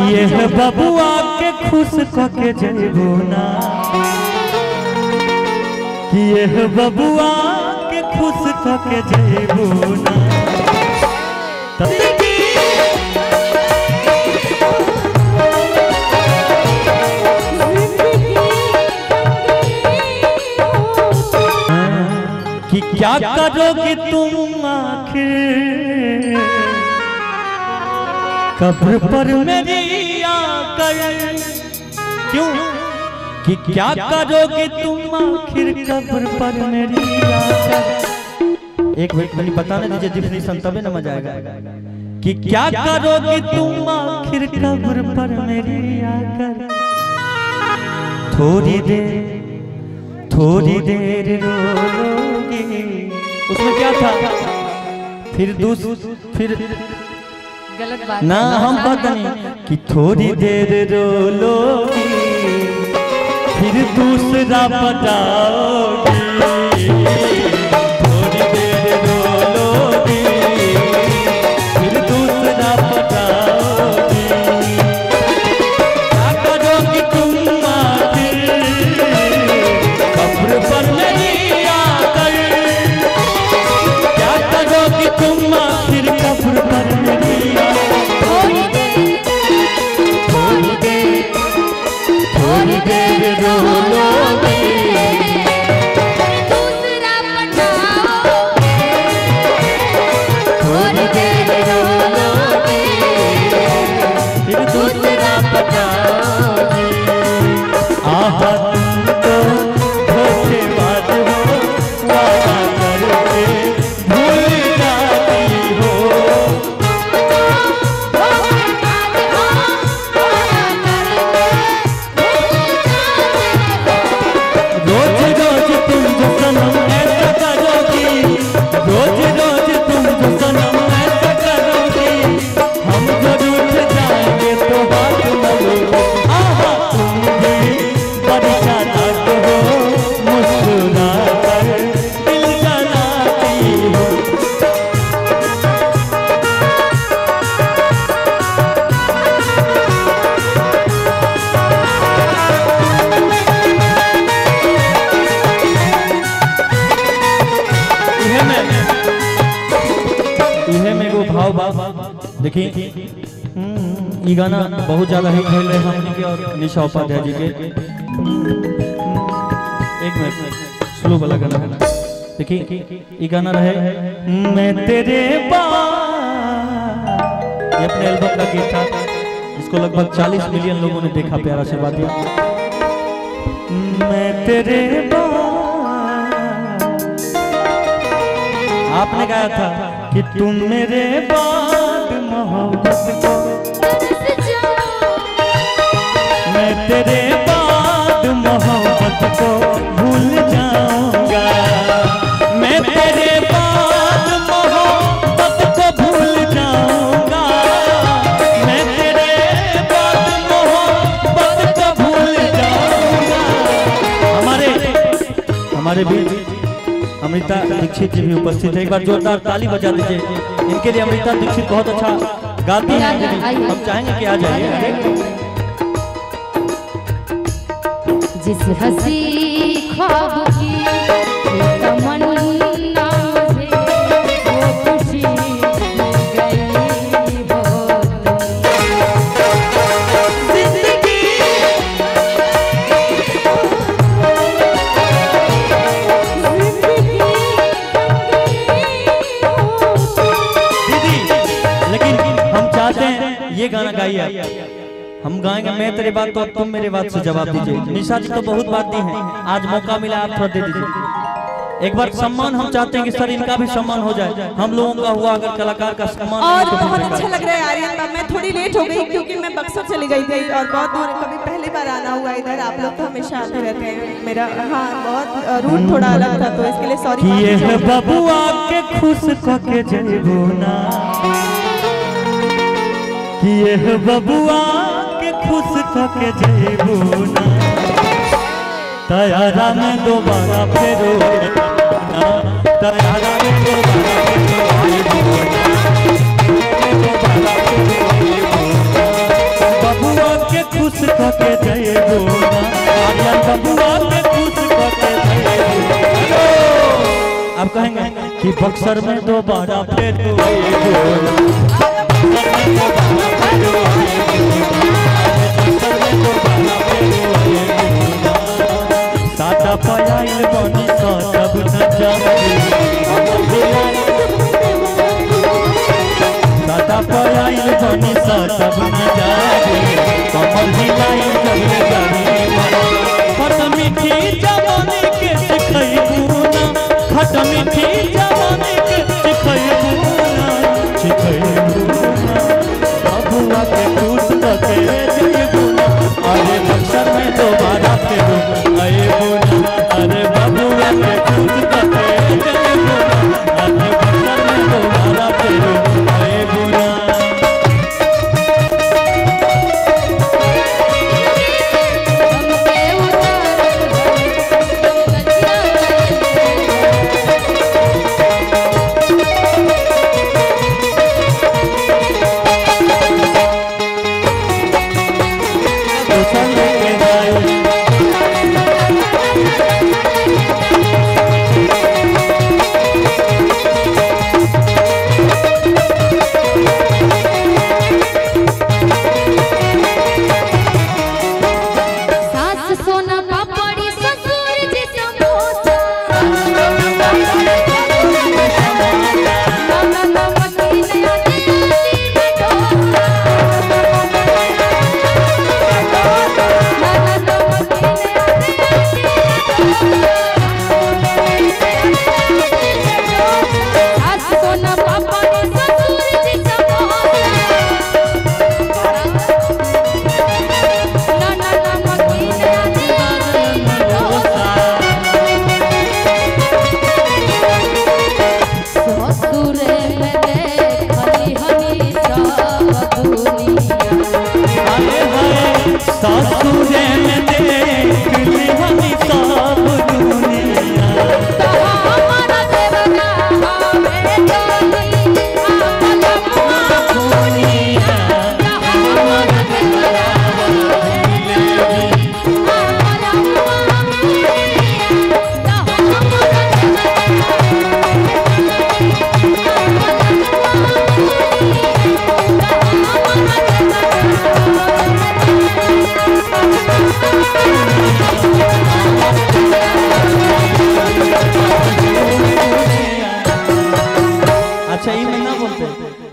ये बबुआ के खुश के जेबो ना, ये बबुआ के खुश के जेबो ना। कि क्या करोगे तुम आखिर कब्र पर मेरी आकर, क्यों कि क्या करोगे तुम आखिर कब्र पर मेरी आकर। एक मिनट बताने दीजिए डिफिनेशन तभी ना मजा आएगा। कि क्या करोगे तुम आखिर कब्र पर मेरी आकर, थोड़ी देर रोलोगे। उसमें क्या था फिर गलत बात ना, हम पता नहीं कि थोड़ी देर रोलोगी फिर दूसरा बताओगी, थोड़ी देर रोलोगी फिर दूसरा बताओगी। क्या करोगी तुम आखिर कब्र पर मेरी आकर, क्या करोगी तुम आखिर कब्र पर मेरी थोड़ी देर रोलोगे दूसरा बताओगे, थोड़ी देर रोलोगे फिर दूसरा बताओगे। आहा तुम तो धोखेबाज हो, वादा करके भूल जाती हो। रोज रोज तुम जो सनम ऐसा करोगी, रोज रोज तुम जो सनम ऐसा करोगी, हम जो रूठ जाएंगे तो बात न लो। आहा तुम भी बड़ी चालाक हो, मुस्कुरा कर दिल जलाती हो। इहे में वो भाव देखिए, ये गाना बहुत ज्यादा हिट है हमने के और निशा उपाध्याय जी के। एक मिनट स्लो वाला गाना है देखिए, ये गाना रहे मैं तेरे ये अपने एल्बम का गीत था, इसको लगभग 40 मिलियन लोगों ने देखा, प्यारा आशीर्वाद दिया। मैं तेरे आपने गाया था कि तुम मेरे बाद मोहब्बत को, मैं तेरे बाद मोहब्बत को भूल जाऊंगा, मैं तेरे बाद मोहब्बत को भूल जाऊंगा, मैं तेरे बाद मोहब्बत को भूल जाऊंगा। हमारे बीच अमृता दीक्षित जी भी उपस्थित है, एक बार जोरदार ताली बजा दीजिए इनके लिए। अमृता दीक्षित बहुत अच्छा गाती हैं, हम चाहेंगे कि आ जाइए। जिस हंसी ख्वाब की तमन्ना मुझे वो खुशी मिल गई हो जिंदगी। लेकिन हम चाहते हैं ये गाना गाइए, हम गाएंगे मैं तेरे बात तो तुम मेरे बात से जवाब दीजिए। निशा जी तो बहुत बात दी है, आज मौका मिला आप थोड़ा दे दीजिए। एक बार सम्मान हम चाहते हैं कि सर इनका भी सम्मान हो जाए, हम लोगों का हुआ अगर कलाकार का सम्मान। और बहुत अच्छा लग रहा है आर्यन साहब, मैं थोड़ी लेट हो गई क्योंकि मैं बक्सर चली गई थी और बहुत दूर, कभी पहली बार आना हुआ इधर। आप लोग तो हमेशा आते रहते हैं, मेरा हाँ बहुत रूट थोड़ा अलग था तो इसके लिए सॉरी। ये बबुआ के खुश के जेबो ना, ये बबुआ के खुश के जेबो ना, तैयारा में दोबारा फेरो ना, तैयारा में दोबारा फेरो ना, कि बक्सर में दोबारा फिर साटा पयाइल बनी सब न जाने साटा पयाइल बनी सब न जाने कमर हिलाई जब जाने खट मीठी जवानी के सिखैबू ना खट मीठी जवानी के सिखैबू ना बबुआ के टूट के जइबू ना अरे बक्सर में दोबारा फिर आएबू ना अरे बबुआ के टूट के जइबू ना अरे बक्सर में दोबारा फिर आएबू ना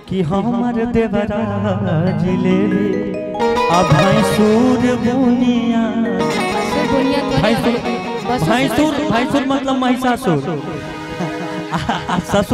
कि हमार देवरा जिलेबी अब भैंसूर बुनिया भैंसूर मतलब महिषासुर ससुर